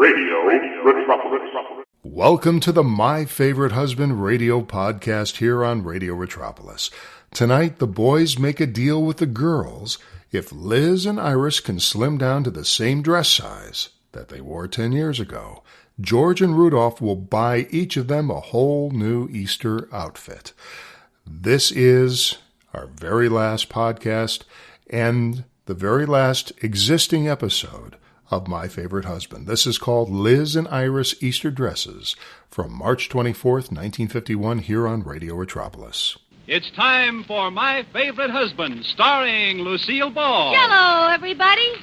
Radio Metropolis. Welcome to the My Favorite Husband radio podcast here on Radio Metropolis. Tonight, the boys make a deal with the girls. If Liz and Iris can slim down to the same dress size that they wore 10 years ago, George and Rudolph will buy each of them a whole new Easter outfit. This is our very last podcast and the very last existing episode of My Favorite Husband. This is called Liz and Iris Easter Dresses from March 24th, 1951 here on Radio Metropolis. It's time for My Favorite Husband, starring Lucille Ball. Hello, everybody.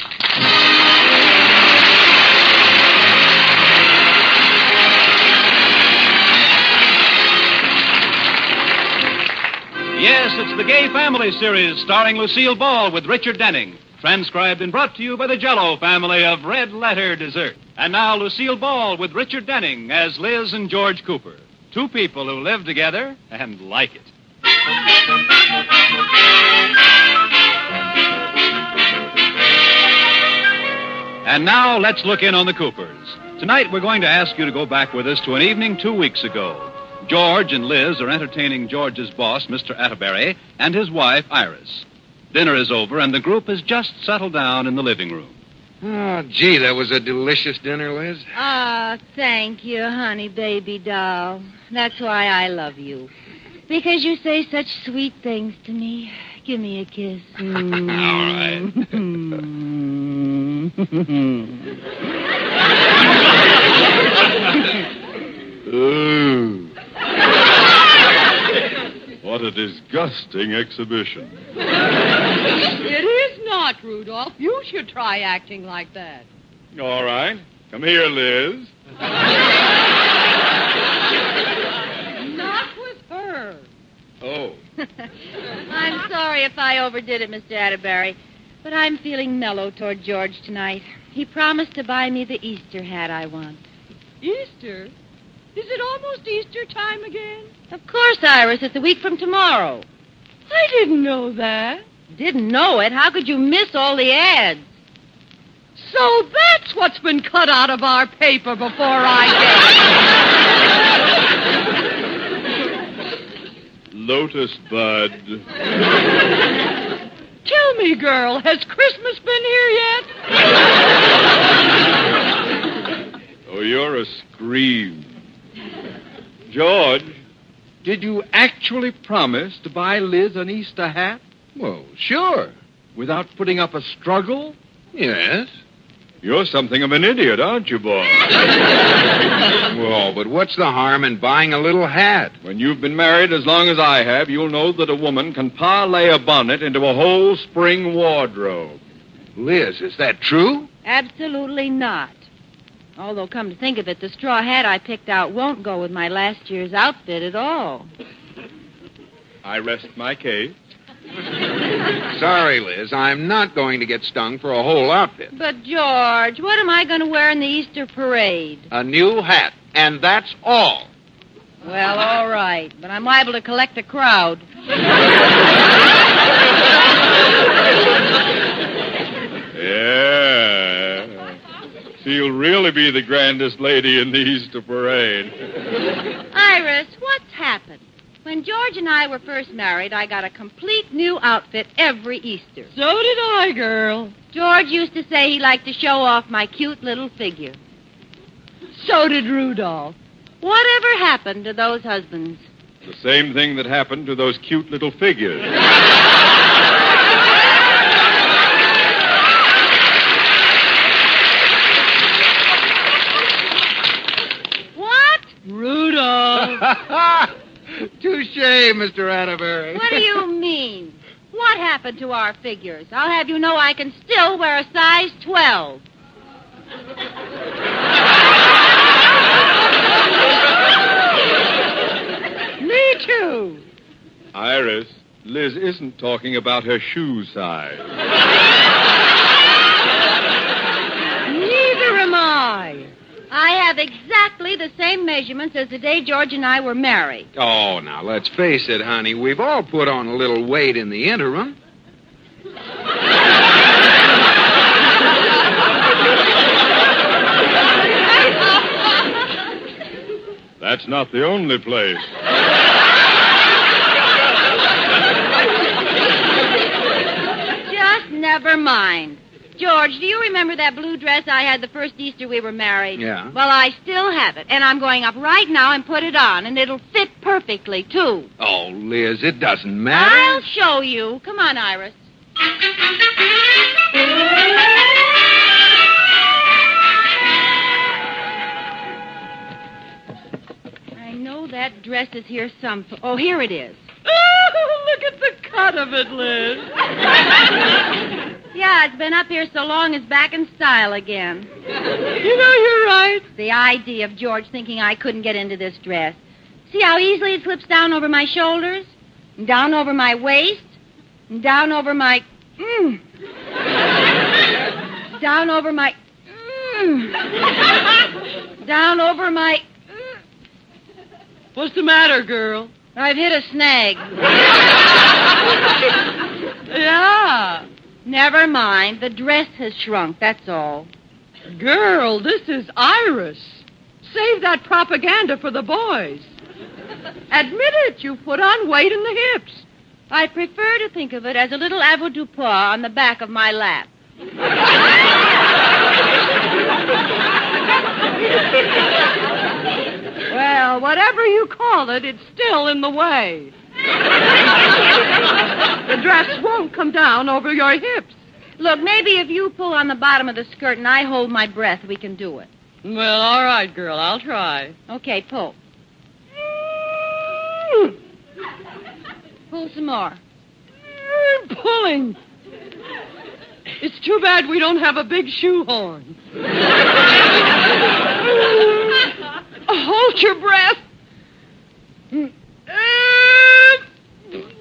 Yes, it's the Gay Family series starring Lucille Ball with Richard Denning. Transcribed and brought to you by the Jell-O family of Red Letter Dessert. And now Lucille Ball with Richard Denning as Liz and George Cooper. Two people who live together and like it. And now let's look in on the Coopers. Tonight we're going to ask you to go back with us to an evening 2 weeks ago. George and Liz are entertaining George's boss, Mr. Atterbury, and his wife, Iris. Dinner is over, and the group has just settled down in the living room. Oh, gee, that was a delicious dinner, Liz. Ah, thank you, honey, baby doll. That's why I love you. Because you say such sweet things to me. Give me a kiss. All right. Ooh. What a disgusting exhibition. It is not, Rudolph. You should try acting like that. All right. Come here, Liz. Not with her. Oh. I'm sorry if I overdid it, Mr. Atterbury, but I'm feeling mellow toward George tonight. He promised to buy me the Easter hat I want. Easter? Is it almost Easter time again? Of course, Iris. It's a week from tomorrow. I didn't know that. Didn't know it? How could you miss all the ads? So that's what's been cut out of our paper before I came. Lotus bud. Tell me, girl, has Christmas been here yet? Oh, you're a scream. George, did you actually promise to buy Liz an Easter hat? Well, sure. Without putting up a struggle? Yes. You're something of an idiot, aren't you, boy? Well, but what's the harm in buying a little hat? When you've been married as long as I have, you'll know that a woman can parlay a bonnet into a whole spring wardrobe. Liz, is that true? Absolutely not. Although, come to think of it, the straw hat I picked out won't go with my last year's outfit at all. I rest my case. Sorry, Liz, I'm not going to get stung for a whole outfit. But, George, what am I going to wear in the Easter parade? A new hat, and that's all. Well, all right, but I'm liable to collect a crowd. Yeah. She'll really be the grandest lady in the Easter parade. Iris, what's happened? When George and I were first married, I got a complete new outfit every Easter. So did I, girl. George used to say he liked to show off my cute little figure. So did Rudolph. Whatever happened to those husbands? The same thing that happened to those cute little figures. What? Rudolph. Touché, Mr. Atterbury. What do you mean? What happened to our figures? I'll have you know I can still wear a size 12. Me too. Iris, Liz isn't talking about her shoe size. Neither am I. I have exactly the same measurements as the day George and I were married. Oh, now, let's face it, honey. We've all put on a little weight in the interim. That's not the only place. Just never mind. George, do you remember that blue dress I had the first Easter we were married? Yeah. Well, I still have it, and I'm going up right now and put it on, and it'll fit perfectly, too. Oh, Liz, it doesn't matter. I'll show you. Come on, Iris. I know that dress is here some... Oh, here it is. Oh, look at the cut of it, Liz. Yeah, it's been up here so long it's back in style again. You know, you're right. The idea of George thinking I couldn't get into this dress. See how easily it slips down over my shoulders? And down over my waist? And down over my... Down over my... Down over my... What's the matter, girl? I've hit a snag. Yeah. Never mind. The dress has shrunk, that's all. Girl, this is Iris. Save that propaganda for the boys. Admit it, you put on weight in the hips. I prefer to think of it as a little avoirdupois on the back of my lap. Well, whatever you call it, it's still in the way. The dress won't come down over your hips. Look, maybe if you pull on the bottom of the skirt and I hold my breath, we can do it. Well, all right, girl, I'll try. Okay, pull. Pull some more. Pulling. It's too bad we don't have a big shoehorn. Hold your breath.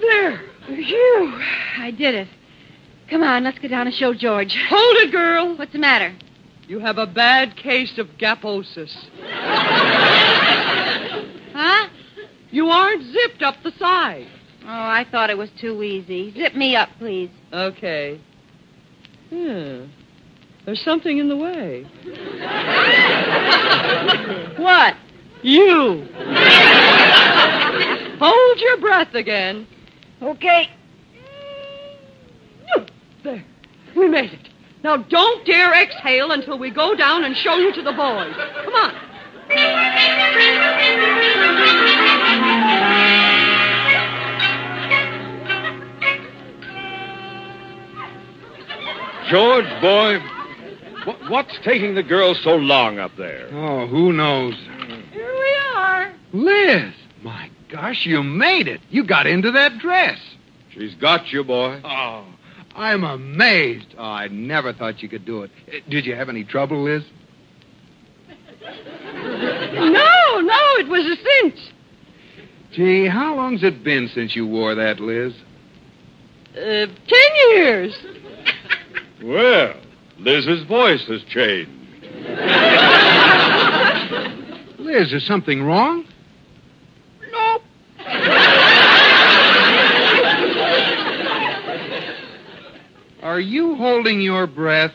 There. Phew, I did it. Come on, let's go down and show George. Hold it, girl. What's the matter? You have a bad case of gaposis. Huh? You aren't zipped up the side. Oh, I thought it was too easy. Zip me up, please. Okay. Yeah. There's something in the way. What? You. Hold your breath again. Okay. There. We made it. Now, don't dare exhale until we go down and show you to the boys. Come on. George, boy, what's taking the girls so long up there? Oh, who knows? Here we are. Liz, my gosh, you made it. You got into that dress. She's got you, boy. Oh, I'm amazed. Oh, I never thought you could do it. Did you have any trouble, Liz? No, it was a cinch. Gee, how long's it been since you wore that, Liz? 10 years. Well, Liz's voice has changed. Liz, is something wrong? Nope. Are you holding your breath?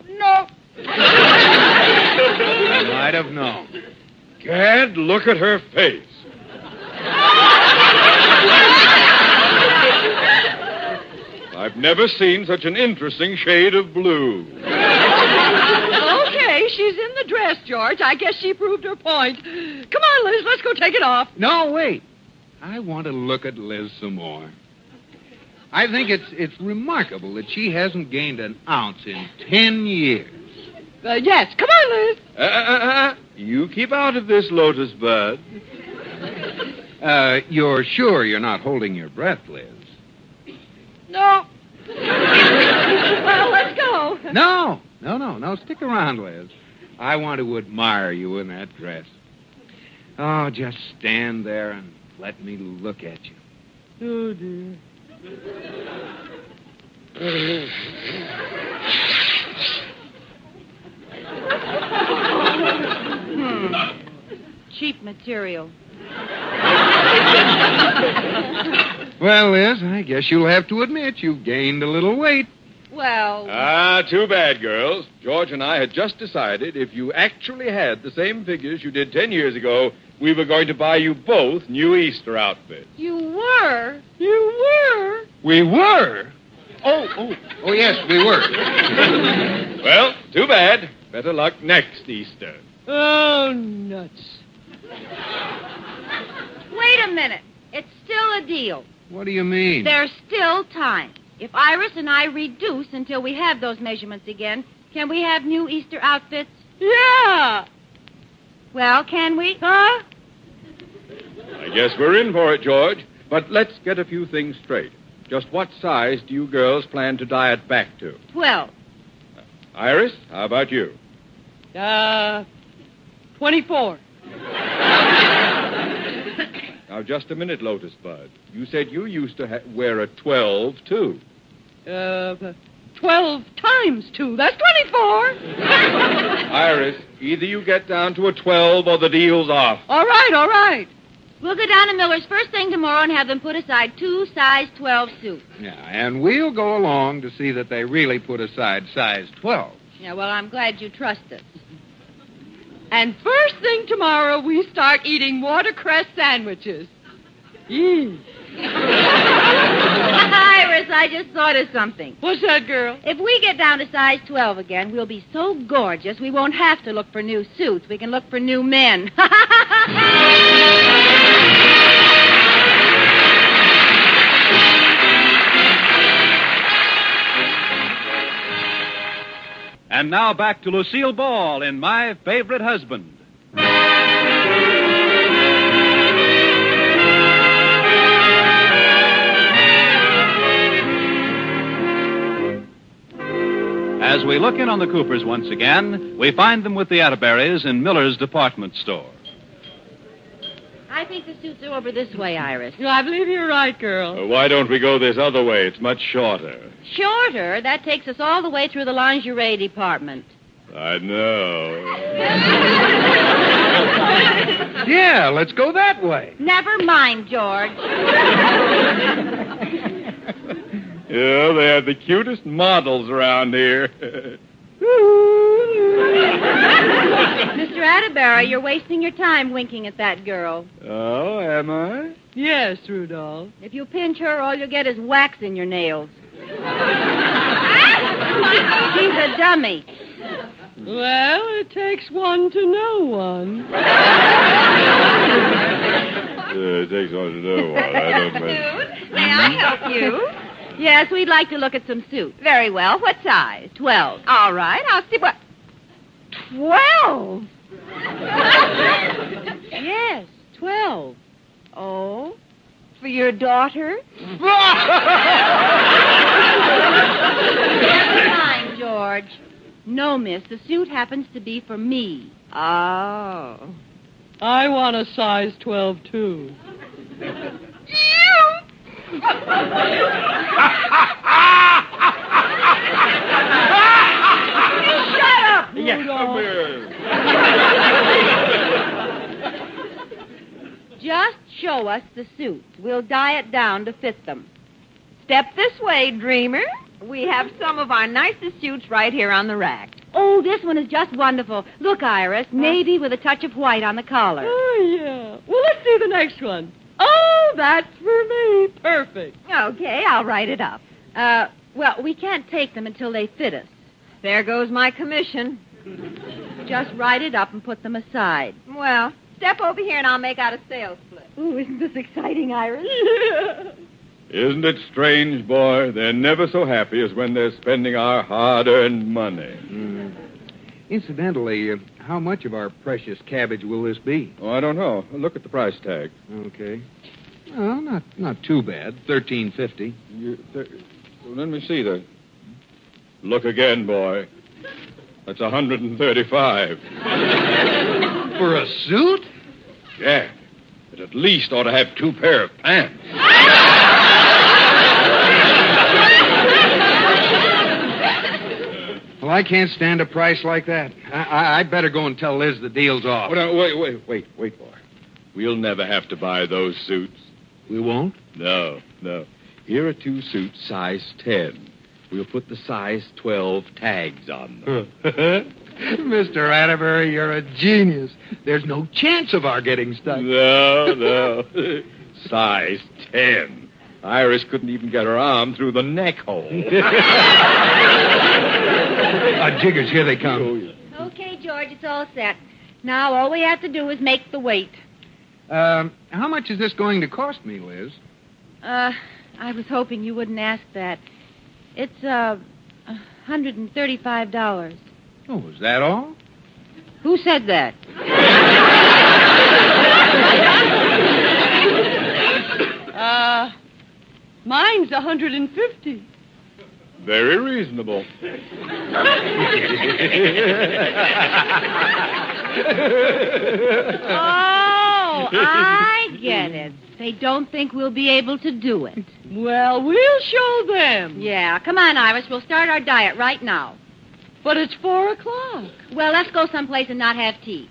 Nope. I might have known. Gad, look at her face. I've never seen such an interesting shade of blue. Okay, she's in the dress, George. I guess she proved her point. Come on, Liz, let's go take it off. No, wait. I want to look at Liz some more. I think it's remarkable that she hasn't gained an ounce in 10 years. Yes, come on, Liz. You keep out of this, Lotus Bud. You're sure you're not holding your breath, Liz? No. Well, let's go. No. Stick around, Liz. I want to admire you in that dress. Oh, just stand there and let me look at you. Oh, dear. Cheap material. Well, Liz, I guess you'll have to admit you've gained a little weight. Well... Too bad, girls. George and I had just decided if you actually had the same figures you did 10 years ago, we were going to buy you both new Easter outfits. You were? We were? Oh, yes, we were. Well, too bad. Better luck next Easter. Oh, nuts. Wait a minute. It's still a deal. What do you mean? There's still time. If Iris and I reduce until we have those measurements again, can we have new Easter outfits? Yeah. Well, can we? Huh? I guess we're in for it, George. But let's get a few things straight. Just what size do you girls plan to diet back to? 12. Iris, how about you? 24. Now, just a minute, Lotus Bud. You said you used to wear a 12, too. 12 times 2. That's 24. Iris, either you get down to a 12 or the deal's off. All right. We'll go down to Miller's first thing tomorrow and have them put aside 2 size 12 suits. Yeah, and we'll go along to see that they really put aside size 12. Yeah, well, I'm glad you trust us. And first thing tomorrow, we start eating watercress sandwiches. Iris, I just thought of something. What's that, girl? If we get down to size 12 again, we'll be so gorgeous we won't have to look for new suits. We can look for new men. And now back to Lucille Ball in My Favorite Husband. As we look in on the Coopers once again, we find them with the Atterberries in Miller's department store. I think the suits are over this way, Iris. I believe you're right, girl. Why don't we go this other way? It's much shorter. Shorter? That takes us all the way through the lingerie department. I know. Yeah, let's go that way. Never mind, George. Yeah, they have the cutest models around here. Mr. Atterbury, you're wasting your time winking at that girl. Oh, am I? Yes, Rudolph. If you pinch her, all you'll get is wax in your nails. She's a dummy. Well, it takes one to know one. It takes one to know one. I don't mean... May I help you? Yes, we'd like to look at some suits. Very well. What size? 12. All right. I'll see what... 12? Yes, 12. Oh? For your daughter? Never mind, George. No, miss. The suit happens to be for me. Oh. I want a size 12, too. Shut up, Yeah, come here. Just show us the suits. We'll dye it down to fit them. Step this way, dreamer. We have some of our nicest suits right here on the rack. Oh, this one is just wonderful. Look, Iris, navy with a touch of white on the collar. Oh, yeah. Well, let's see the next one. Oh, that's for me. Perfect. Okay, I'll write it up. Well, we can't take them until they fit us. There goes my commission. Just write it up and put them aside. Well, step over here and I'll make out a sales slip. Ooh, isn't this exciting, Iris? Isn't it strange, boy? They're never so happy as when they're spending our hard-earned money. Incidentally, how much of our precious cabbage will this be? Oh, I don't know. Look at the price tag. Okay. Well, not too bad. $13.50. Let me see that. Look again, boy. That's $135. For a suit? Yeah. It at least ought to have 2 pair of pants. Well, I can't stand a price like that. I'd better go and tell Liz the deal's off. Oh, no, wait, boy. We'll never have to buy those suits. We won't? No. Here are 2 suits, size 10. we'll put the size 12 tags on them. Mr. Atterbury, you're a genius. There's no chance of our getting stuck. No. Size 10. Iris couldn't even get her arm through the neck hole. Jiggers, here they come. Okay, George, it's all set. Now all we have to do is make the weight. How much is this going to cost me, Liz? I was hoping you wouldn't ask that. It's, $135. Oh, is that all? Who said that? Mine's 150. Very reasonable. Oh, I get it. They don't think we'll be able to do it. Well, we'll show them. Yeah, come on, Iris. We'll start our diet right now. But it's 4 o'clock. Well, let's go someplace and not have tea.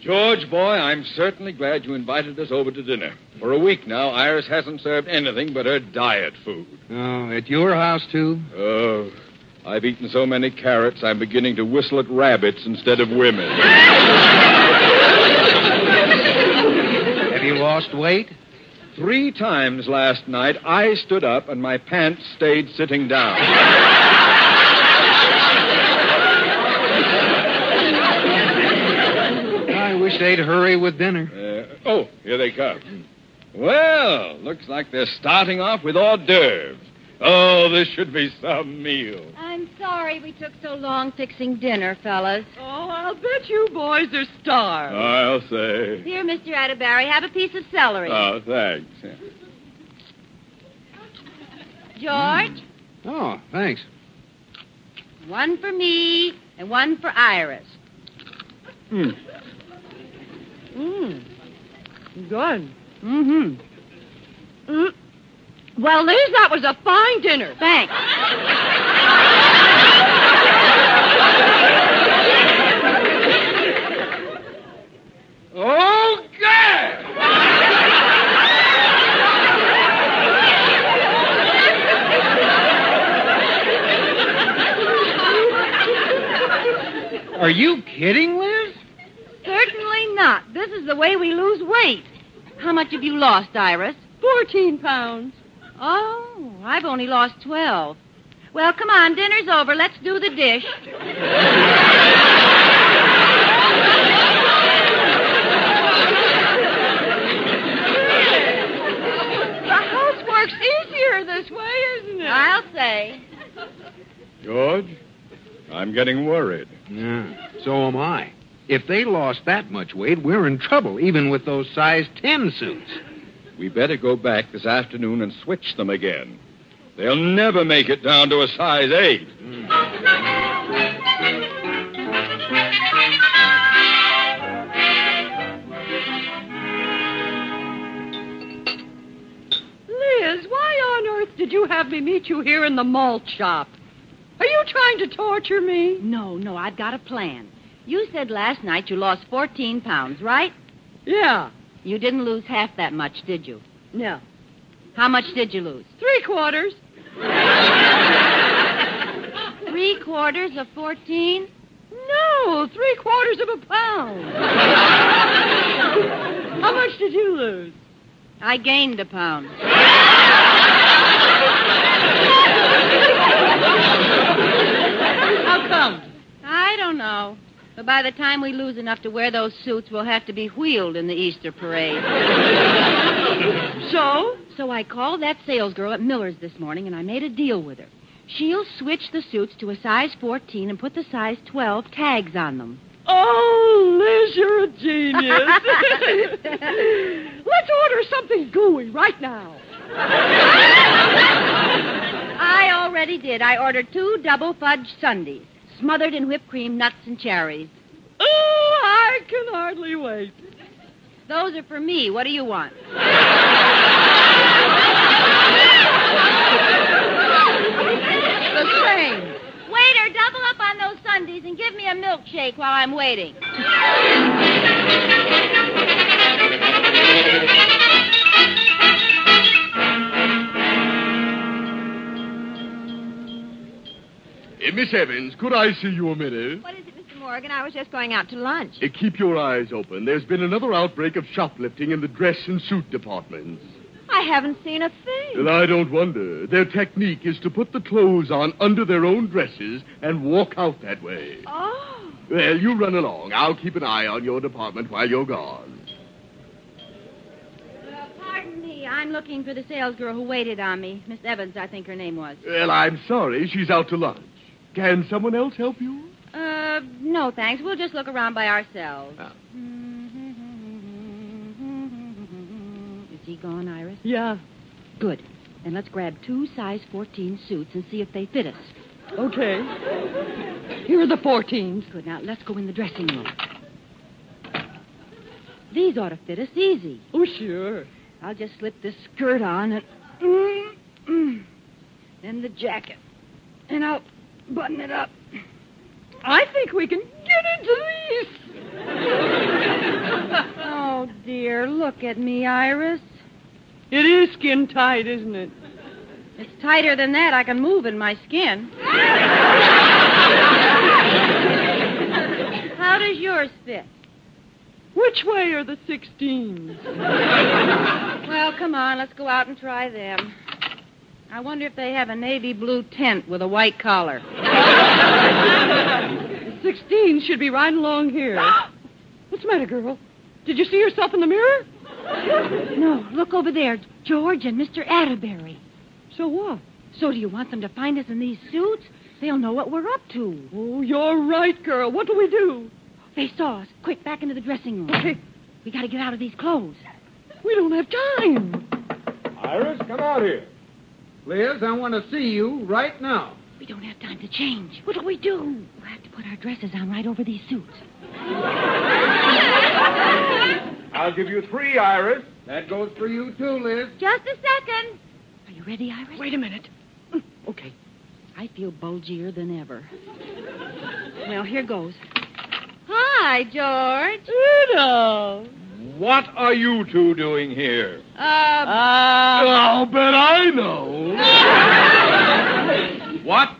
George, boy, I'm certainly glad you invited us over to dinner. For a week now, Iris hasn't served anything but her diet food. Oh, at your house, too? Oh, I've eaten so many carrots, I'm beginning to whistle at rabbits instead of women. Have you lost weight? 3 times last night, I stood up and my pants stayed sitting down. I wish they'd hurry with dinner. Here they come. Well, looks like they're starting off with hors d'oeuvres. Oh, this should be some meal. I'm sorry we took so long fixing dinner, fellas. Oh, I'll bet you boys are starved. I'll say. Here, Mr. Atterbury, have a piece of celery. Oh, thanks. George, Oh, thanks. one for me and one for Iris. Good. Mm-hmm. Well, Liz, that was a fine dinner. Thanks. Are you kidding, Liz? Certainly not. This is the way we lose weight. How much have you lost, Iris? 14 pounds. Oh, I've only lost 12. Well, come on, dinner's over. Let's do the dish. The housework's easier this way, isn't it? I'll say. George, I'm getting worried. Yeah, so am I. If they lost that much weight, we're in trouble, even with those size 10 suits. We better go back this afternoon and switch them again. They'll never make it down to a size 8. Liz, why on earth did you have me meet you here in the malt shop? Are you trying to torture me? No, I've got a plan. You said last night you lost 14 pounds, right? Yeah. You didn't lose half that much, did you? No. How much did you lose? 3/4. 3/4 of 14? No, 3/4 of a pound. How much did you lose? I gained a pound. How come? I don't know. But by the time we lose enough to wear those suits, we'll have to be wheeled in the Easter parade. So? So I called that salesgirl at Miller's this morning, and I made a deal with her. She'll switch the suits to a size 14 and put the size 12 tags on them. Oh, Liz, you're a genius. Let's order something gooey right now. I already did. I ordered 2 double fudge sundaes, smothered in whipped cream, nuts, and cherries. Oh, I can hardly wait. Those are for me. What do you want? The same. Waiter, double up on those sundaes. undies and give me a milkshake while I'm waiting. Miss Evans, could I see you a minute? What is it, Mr. Morgan? I was just going out to lunch. Keep your eyes open. There's been another outbreak of shoplifting in the dress and suit departments. I haven't seen a thing. And I don't wonder. Their technique is to put the clothes on under their own dresses and walk out that way. Oh. Well, you run along. I'll keep an eye on your department while you're gone. Pardon me. I'm looking for the salesgirl who waited on me. Miss Evans, I think her name was. Well, I'm sorry. She's out to lunch. Can someone else help you? No, thanks. We'll just look around by ourselves. Ah. Is he gone, Iris? Yeah. Good. Then let's grab 2 size 14 suits and see if they fit us. Okay. Here are the 14s. Good. Now, let's go in the dressing room. These ought to fit us easy. Oh, sure. I'll just slip this skirt on and... Then the jacket. And I'll button it up. I think we can get into these. Oh, dear. Look at me, Iris. It is skin tight, isn't it? It's tighter than that. I can move in my skin. How does yours fit? Which way are the 16s? Well, come on. Let's go out and try them. I wonder if they have a navy blue tent with a white collar. The 16s should be right along here. What's the matter, girl? Did you see yourself in the mirror? No, look over there. George and Mr. Atterbury. So what? So do you want them to find us in these suits? They'll know what we're up to. Oh, you're right, girl. What do we do? They saw us. Quick, back into the dressing room. Okay. We got to get out of these clothes. We don't have time. Iris, come out here. Liz, I want to see you right now. We don't have time to change. What'll we do? We'll have to put our dresses on right over these suits. I'll give you 3, Iris. That goes for you, too, Liz. Just a second. Are you ready, Iris? Wait a minute. Okay. I feel bulgier than ever. Well, here goes. Hi, George. Rudolph. What are you two doing here? I'll bet I know. What?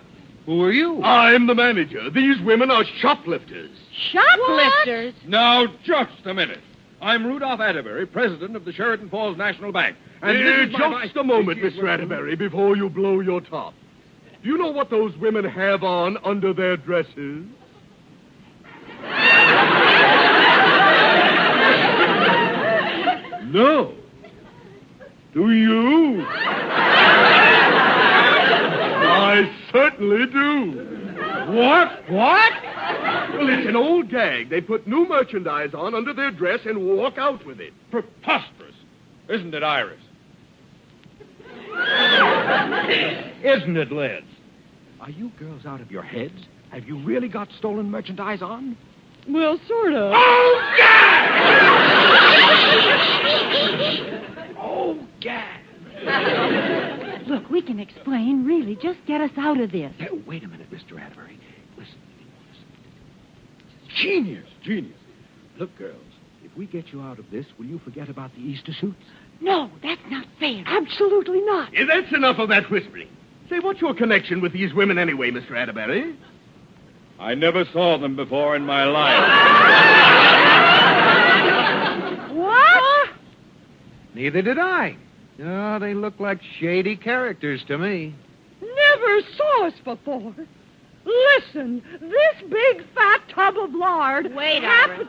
Who are you? I'm the manager. These women are shoplifters. Shoplifters? Now, just a minute. I'm Rudolph Atterbury, president of the Sheridan Falls National Bank. And this is my Just a moment, Mr. Atterbury, before you blow your top. Do you know what those women have on under their dresses? No. Do you? I certainly do. What? What? Well, it's an old gag. They put new merchandise on under their dress and walk out with it. Preposterous. Isn't it, Iris? Isn't it, Liz? Are you girls out of your heads? Have you really got stolen merchandise on? Well, sort of. Oh, gag! Oh, gad! Look, we can explain, really. Just get us out of this. Wait a minute, Mr. Atterbury. Listen. Genius. Look, girls, if we get you out of this, will you forget about the Easter suits? No, that's not fair. Absolutely not. Yeah, that's enough of that whispering. Say, what's your connection with these women anyway, Mr. Atterbury? I never saw them before in my life. What? Neither did I. Oh, they look like shady characters to me. Never saw us before. Listen, this big fat tub of lard... Wait, Iris.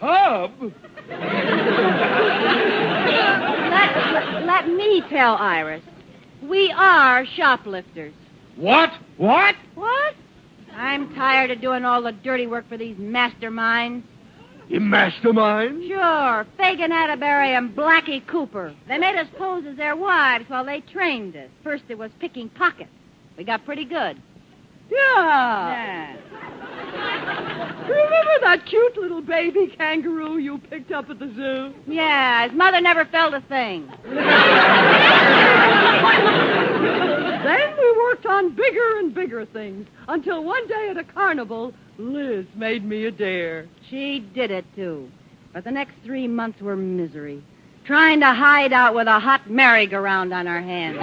Tub? Let me tell Iris. We are shoplifters. What? What? What? I'm tired of doing all the dirty work for these masterminds. You mastermind? Sure, Fagin Atterbury and Blackie Cooper. They made us pose as their wives while they trained us. First it was picking pockets. We got pretty good. Yeah. Remember that cute little baby kangaroo you picked up at the zoo? Yeah, his mother never felt a thing. Then we worked kept on bigger and bigger things until one day at a carnival, Liz made me a dare. She did it, too. But the next 3 months were misery. Trying to hide out with a hot merry-go-round on our hands.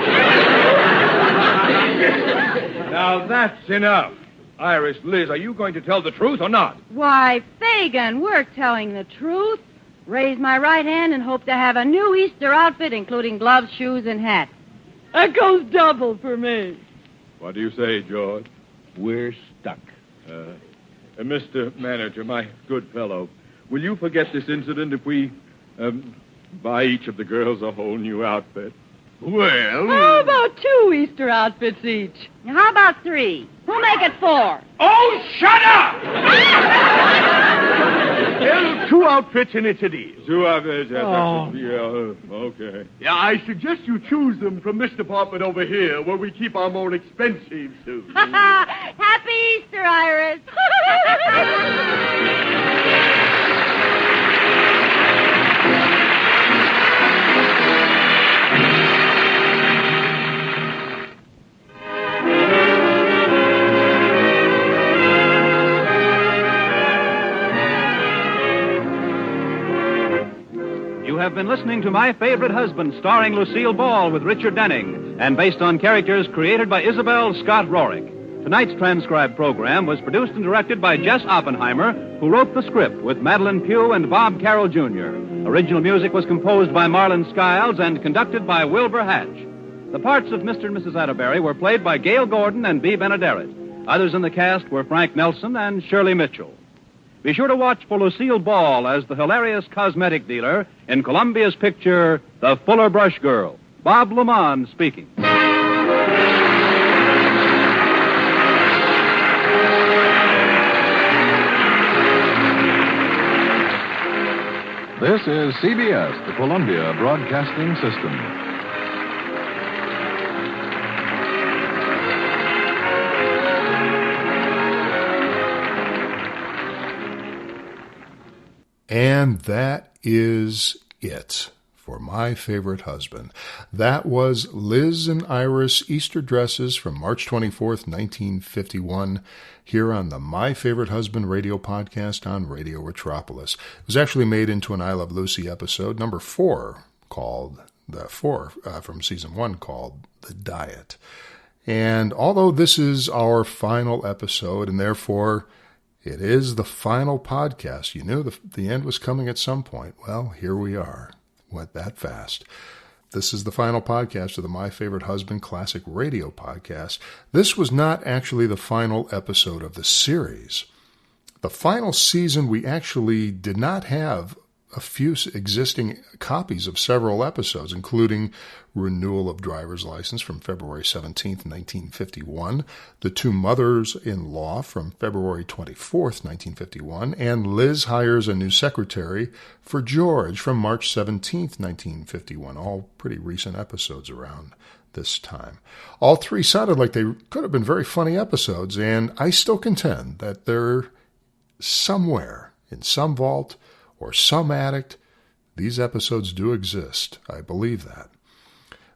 Now, that's enough. Iris, Liz, are you going to tell the truth or not? Why, Fagin, we're telling the truth. Raise my right hand and hope to have a new Easter outfit, including gloves, shoes, and hat. That goes double for me. What do you say, George? We're stuck. Mr. Manager, my good fellow, will you forget this incident if we buy each of the girls a whole new outfit? Well... How about 2 Easter outfits each? Now, how about 3? We'll make it 4. Oh, shut up! Well, 2 outfits and it's a deal. 2 outfits. Okay. Yeah, I suggest you choose them from this department over here, where we keep our more expensive suits. Happy Easter, Iris. You have been listening to My Favorite Husband, starring Lucille Ball with Richard Denning, and based on characters created by Isabel Scott Rorick. Tonight's transcribed program was produced and directed by Jess Oppenheimer, who wrote the script with Madeline Pugh and Bob Carroll Jr. Original music was composed by Marlon Skiles and conducted by Wilbur Hatch. The parts of Mr. and Mrs. Atterbury were played by Gail Gordon and Bea Benaderet. Others in the cast were Frank Nelson and Shirley Mitchell. Be sure to watch for Lucille Ball as the hilarious cosmetic dealer in Columbia's picture, The Fuller Brush Girl. Bob Lamont speaking. This is CBS, the Columbia Broadcasting System. And that is it for My Favorite Husband. That was Liz and Iris Easter Dresses from March 24th, 1951, here on the My Favorite Husband radio podcast on Radio Retropolis. It was actually made into an I Love Lucy episode, number 4, from season 1, called The Diet. And although this is our final episode, and therefore it is the final podcast. You knew the end was coming at some point. Well, here we are. Went that fast. This is the final podcast of the My Favorite Husband Classic Radio podcast. This was not actually the final episode of the series. The final season, we actually did not have a few existing copies of several episodes, including Renewal of Driver's License from February 17th, 1951, The Two Mothers-in-Law from February 24th, 1951, and Liz Hires a New Secretary for George from March 17th, 1951, all pretty recent episodes around this time. All 3 sounded like they could have been very funny episodes, and I still contend that they're somewhere in some vault or some addict. These episodes do exist. I believe that.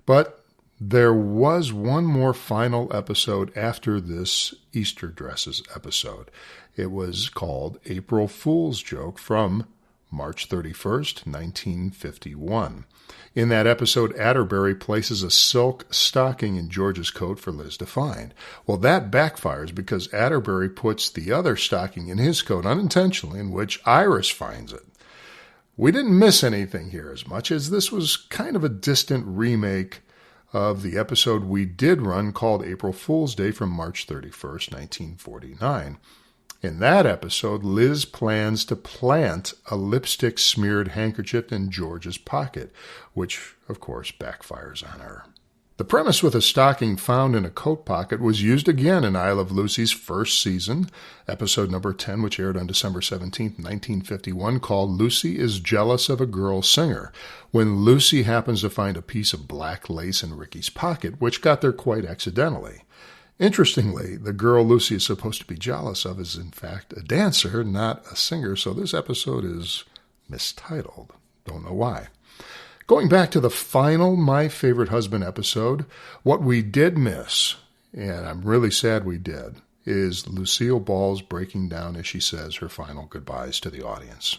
But there was one more final episode after this Easter Dresses episode. It was called April Fool's Joke from March 31st, 1951. In that episode, Atterbury places a silk stocking in George's coat for Liz to find. Well, that backfires because Atterbury puts the other stocking in his coat unintentionally, in which Iris finds it. We didn't miss anything here as much as this was kind of a distant remake of the episode we did run called April Fool's Day from March 31st, 1949. In that episode, Liz plans to plant a lipstick-smeared handkerchief in George's pocket, which, of course, backfires on her. The premise with a stocking found in a coat pocket was used again in I Love Lucy's first season, episode number 10, which aired on December 17, 1951, called Lucy is Jealous of a Girl Singer, when Lucy happens to find a piece of black lace in Ricky's pocket, which got there quite accidentally. Interestingly, the girl Lucy is supposed to be jealous of is, in fact, a dancer, not a singer, so this episode is mistitled. Don't know why. Going back to the final My Favorite Husband episode, what we did miss and I'm really sad we did, is Lucille Ball's breaking down, as she says, her final goodbyes to the audience,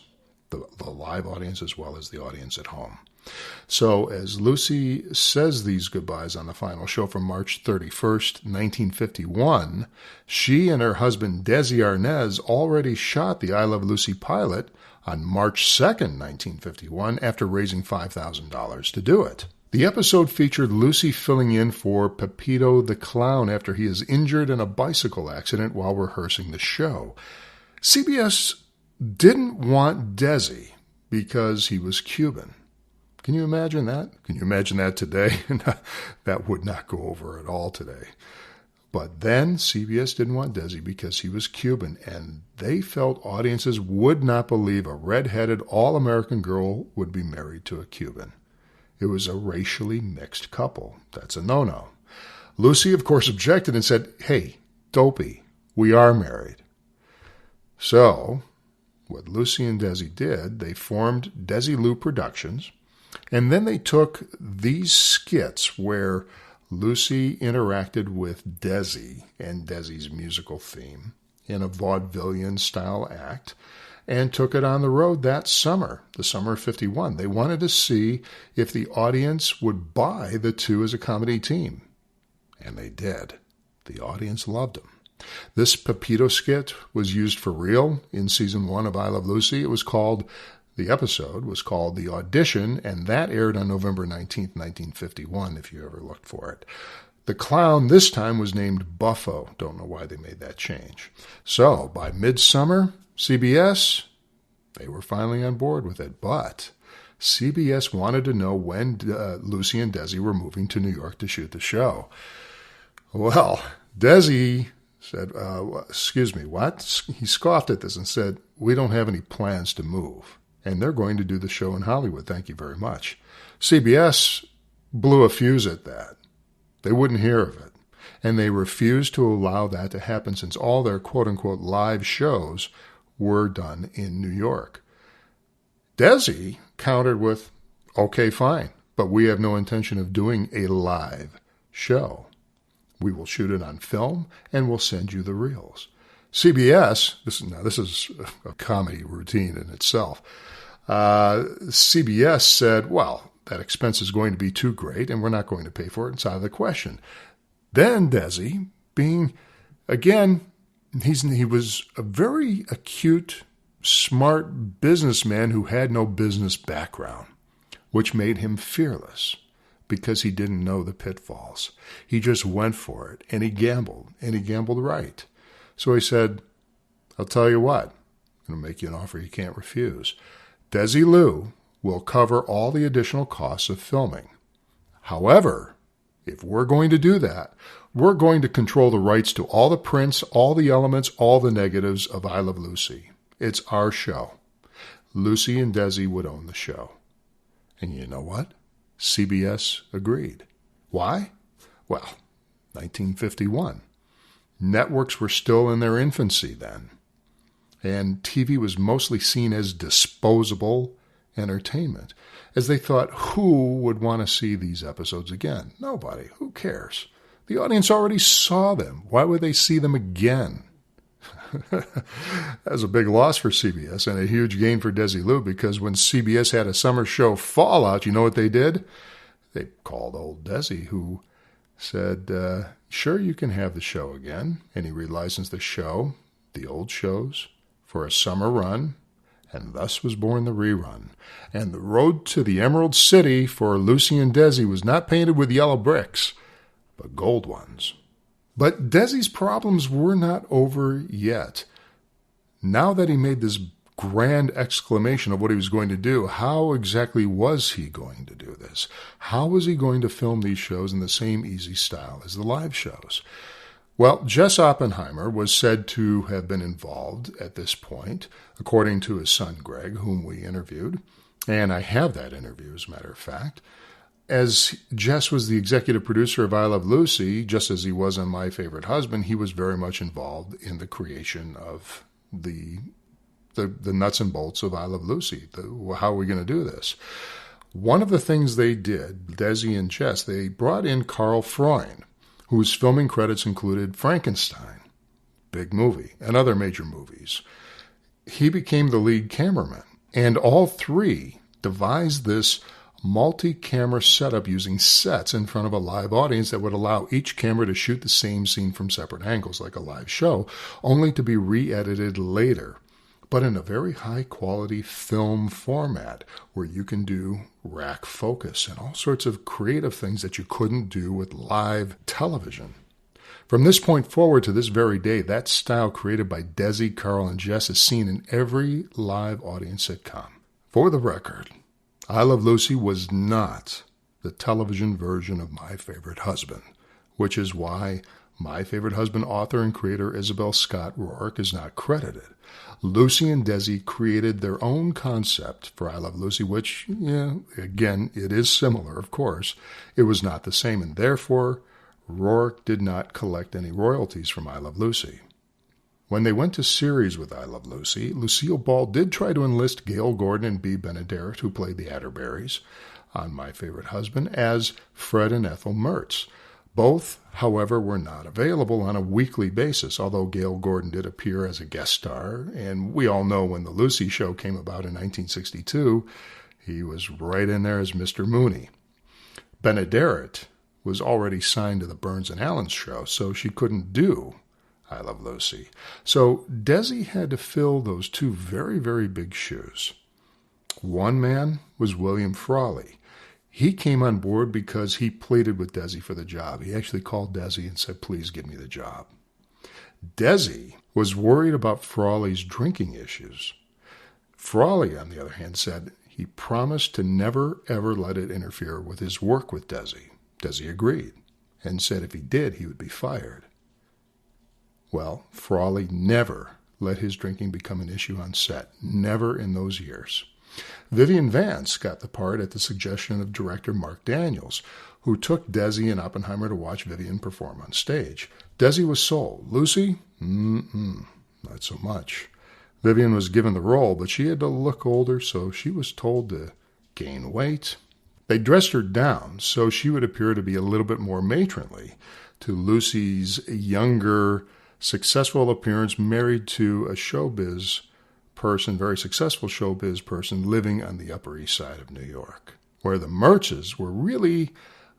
the live audience as well as the audience at home. So as Lucy says these goodbyes on the final show from March 31st, 1951, she and her husband Desi Arnaz already shot the I Love Lucy pilot on March 2nd, 1951, after raising $5,000 to do it. The episode featured Lucy filling in for Pepito the Clown after he is injured in a bicycle accident while rehearsing the show. CBS didn't want Desi because he was Cuban. Can you imagine that? Can you imagine that today? That would not go over at all today. But then CBS didn't want Desi because he was Cuban, and they felt audiences would not believe a red-headed all-American girl would be married to a Cuban. It was a racially mixed couple. That's a no-no. Lucy, of course, objected and said, "Hey, Dopey, we are married." So, what Lucy and Desi did, they formed Desi Lou Productions, and then they took these skits where Lucy interacted with Desi and Desi's musical theme in a vaudevillian-style act and took it on the road that summer, the summer of 51. They wanted to see if the audience would buy the two as a comedy team. And they did. The audience loved them. This Pepito skit was used for real in season 1 of I Love Lucy. The episode was called The Audition, and that aired on November 19th, 1951, if you ever looked for it. The clown this time was named Buffo. Don't know why they made that change. So, by midsummer, CBS, they were finally on board with it. But CBS wanted to know when Lucy and Desi were moving to New York to shoot the show. Well, Desi said, excuse me, what? He scoffed at this and said, "We don't have any plans to move. And they're going to do the show in Hollywood. Thank you very much." CBS blew a fuse at that. They wouldn't hear of it. And they refused to allow that to happen since all their quote-unquote live shows were done in New York. Desi countered with, "Okay, fine, but we have no intention of doing a live show. We will shoot it on film and we'll send you the reels." CBS, this is a comedy routine in itself. CBS said, "Well, that expense is going to be too great and we're not going to pay for it. It's out of the question." Then Desi, being, again, he was a very acute, smart businessman who had no business background, which made him fearless because he didn't know the pitfalls. He just went for it, and he gambled right. So he said, "I'll tell you what, I'm going to make you an offer you can't refuse. Desi Lou will cover all the additional costs of filming. However, if we're going to do that, we're going to control the rights to all the prints, all the elements, all the negatives of I Love Lucy. It's our show." Lucy and Desi would own the show. And you know what? CBS agreed. Why? Well, 1951. Networks were still in their infancy then, and TV was mostly seen as disposable entertainment, as they thought, who would want to see these episodes again? Nobody. Who cares? The audience already saw them. Why would they see them again? That was a big loss for CBS and a huge gain for Desi Lou, because when CBS had a summer show fallout, you know what they did? They called old Desi, who said, "Sure, you can have the show again." And he relicensed the show, the old shows, for a summer run, and thus was born the rerun. And the road to the Emerald City for Lucy and Desi was not painted with yellow bricks, but gold ones. But Desi's problems were not over yet. Now that he made this grand exclamation of what he was going to do, how exactly was he going to do this? How was he going to film these shows in the same easy style as the live shows? Well, Jess Oppenheimer was said to have been involved at this point, according to his son Greg, whom we interviewed. And I have that interview, as a matter of fact. As Jess was the executive producer of I Love Lucy, just as he was on My Favorite Husband, he was very much involved in the creation of the nuts and bolts of I Love Lucy. How are we going to do this? One of the things they did, Desi and Jess, they brought in Carl Freund, whose filming credits included Frankenstein, big movie, and other major movies. He became the lead cameraman, and all three devised this multi-camera setup using sets in front of a live audience that would allow each camera to shoot the same scene from separate angles like a live show, only to be re-edited later, but in a very high-quality film format where you can do rack focus and all sorts of creative things that you couldn't do with live television. From this point forward to this very day, that style created by Desi, Carl, and Jess is seen in every live audience sitcom. For the record, I Love Lucy was not the television version of My Favorite Husband, which is why My Favorite Husband author and creator Isabel Scott Rourke is not credited. Lucy and Desi created their own concept for I Love Lucy, which, again, it is similar, of course. It was not the same, and therefore Rourke did not collect any royalties from I Love Lucy. When they went to series with I Love Lucy, Lucille Ball did try to enlist Gail Gordon and Bea Benaderet, who played the Atterberries on My Favorite Husband, as Fred and Ethel Mertz. Both, however, were not available on a weekly basis, although Gail Gordon did appear as a guest star, and we all know when the Lucy Show came about in 1962, he was right in there as Mr. Mooney. Benaderet was already signed to the Burns and Allen Show, so she couldn't do I Love Lucy. So Desi had to fill those two very, very big shoes. One man was William Frawley. He came on board because he pleaded with Desi for the job. He actually called Desi and said, please give me the job. Desi was worried about Frawley's drinking issues. Frawley, on the other hand, said he promised to never, ever let it interfere with his work with Desi. Desi agreed and said if he did, he would be fired. Well, Frawley never let his drinking become an issue on set, never in those years. Vivian Vance got the part at the suggestion of director Mark Daniels, who took Desi and Oppenheimer to watch Vivian perform on stage. Desi was sold. Lucy? Not so much. Vivian was given the role, but she had to look older, so she was told to gain weight. They dressed her down so she would appear to be a little bit more matronly to Lucy's younger, successful appearance, married to a showbiz person, very successful showbiz person, living on the Upper East Side of New York, where the Mertzes were really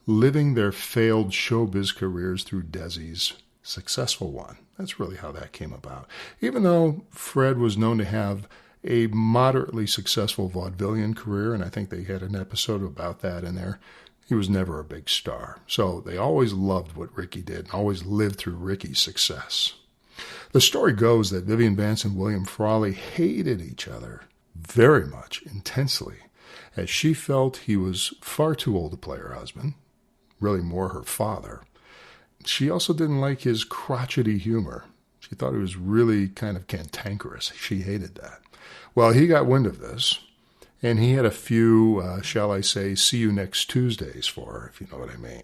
living their failed showbiz careers through Desi's successful one. That's really how that came about. Even though Fred was known to have a moderately successful vaudevillian career, and I think they had an episode about that in there, he was never a big star. So they always loved what Ricky did and always lived through Ricky's success. The story goes that Vivian Vance and William Frawley hated each other very much, intensely, as she felt he was far too old to play her husband, really more her father. She also didn't like his crotchety humor. She thought he was really kind of cantankerous. She hated that. Well, he got wind of this, and he had a few, shall I say, see you next Tuesdays for her, if you know what I mean.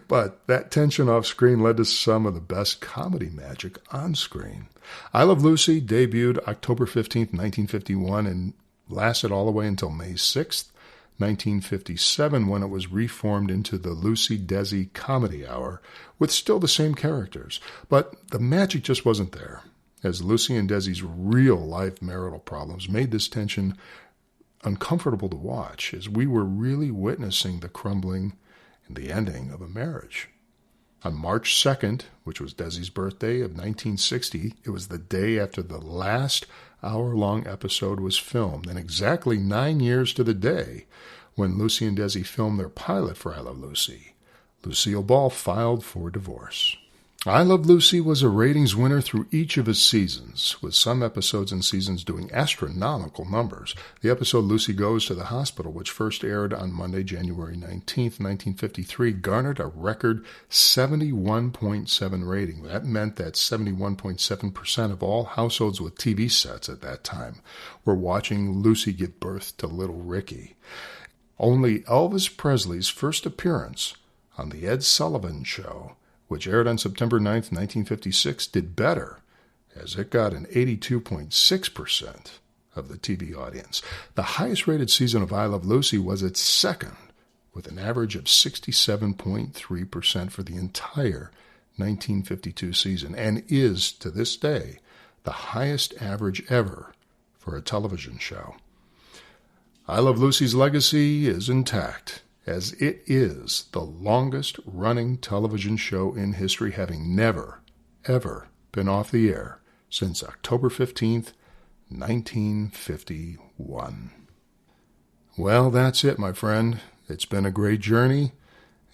But that tension off screen led to some of the best comedy magic on screen. I Love Lucy debuted October 15th, 1951, and lasted all the way until May 6th, 1957, when it was reformed into the Lucy Desi Comedy Hour, with still the same characters. But the magic just wasn't there, as Lucy and Desi's real-life marital problems made this tension uncomfortable to watch, as we were really witnessing the crumbling and the ending of a marriage. On March 2nd, which was Desi's birthday of 1960, it was the day after the last hour-long episode was filmed, and exactly 9 years to the day when Lucy and Desi filmed their pilot for I Love Lucy, Lucille Ball filed for divorce. I Love Lucy was a ratings winner through each of its seasons, with some episodes and seasons doing astronomical numbers. The episode Lucy Goes to the Hospital, which first aired on Monday, January 19th, 1953, garnered a record 71.7 rating. That meant that 71.7% of all households with TV sets at that time were watching Lucy give birth to little Ricky. Only Elvis Presley's first appearance on The Ed Sullivan Show, which aired on September 9th, 1956, did better, as it got an 82.6% of the TV audience. The highest-rated season of I Love Lucy was its second, with an average of 67.3% for the entire 1952 season, and is, to this day, the highest average ever for a television show. I Love Lucy's legacy is intact, as it is the longest-running television show in history, having never, ever been off the air since October 15th, 1951. Well, that's it, my friend. It's been a great journey,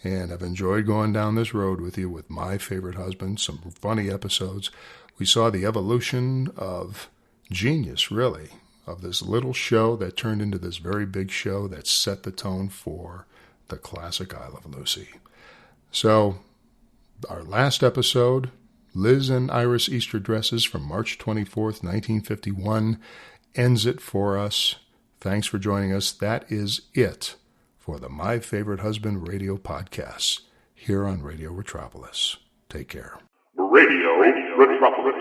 and I've enjoyed going down this road with you with My Favorite Husband, some funny episodes. We saw the evolution of genius, really, of this little show that turned into this very big show that set the tone for the classic I Love Lucy. So, our last episode, Liz and Iris Easter Dresses from March 24th, 1951, ends it for us. Thanks for joining us. That is it for the My Favorite Husband radio podcasts here on Radio Retropolis. Take care. Radio Retropolis.